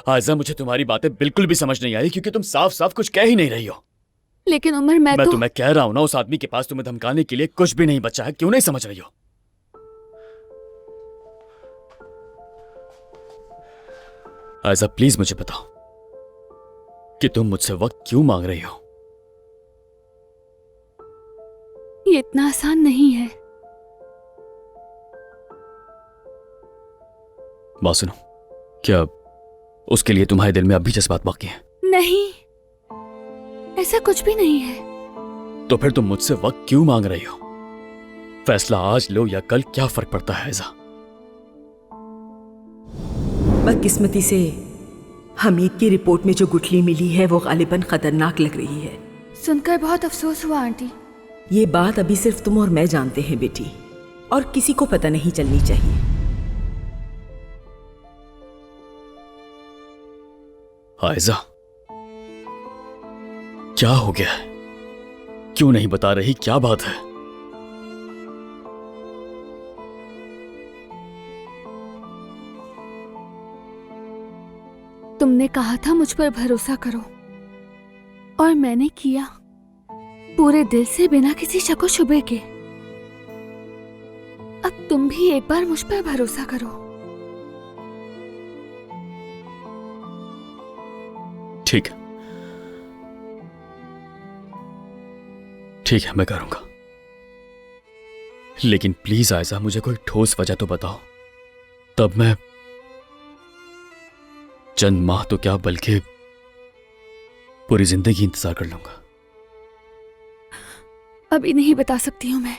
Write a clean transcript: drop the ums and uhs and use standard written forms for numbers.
आयजा, मुझे तुम्हारी बातें बिल्कुल भी समझ नहीं आई क्योंकि तुम साफ साफ कुछ कह ही नहीं रही हो। लेकिन उमर, मैं तो तुम्हें कह रहा हूं ना, उस आदमी के पास तुम्हें धमकाने के लिए कुछ भी नहीं बचा है। क्यों नहीं समझ रही हो? आयजा प्लीज मुझे बताओ कि तुम मुझसे वक्त क्यों मांग रही हो? ये इतना आसान नहीं है। बात सुनो, क्या उसके लिए तुम्हारे दिल में अब भी जज्बात बाकी हैं? नहीं, ऐसा कुछ भी नहीं है। तो फिर तुम मुझसे वक्त क्यों मांग रही हो? फैसला आज लो या कल, क्या फर्क पड़ता है आयजा? बदकिस्मती से हमीद की रिपोर्ट में जो गुठली मिली है वो गालिबन खतरनाक लग रही है। सुनकर बहुत अफसोस हुआ आंटी। ये बात अभी सिर्फ तुम और मैं जानते हैं बेटी, और किसी को पता नहीं चलनी चाहिए। आयजा, क्या हो गया है? क्यों नहीं बता रही? क्या बात है? तुमने कहा था मुझ पर भरोसा करो, और मैंने किया, पूरे दिल से, बिना किसी शक व शुबे के। अब तुम भी एक बार मुझ पर भरोसा करो। ठीक है, ठीक है, मैं करूंगा। लेकिन प्लीज आयजा, मुझे कोई ठोस वजह तो बताओ, तब मैं चंद माह तो क्या बल्कि पूरी जिंदगी इंतजार कर लूंगा। अभी नहीं बता सकती हूं मैं।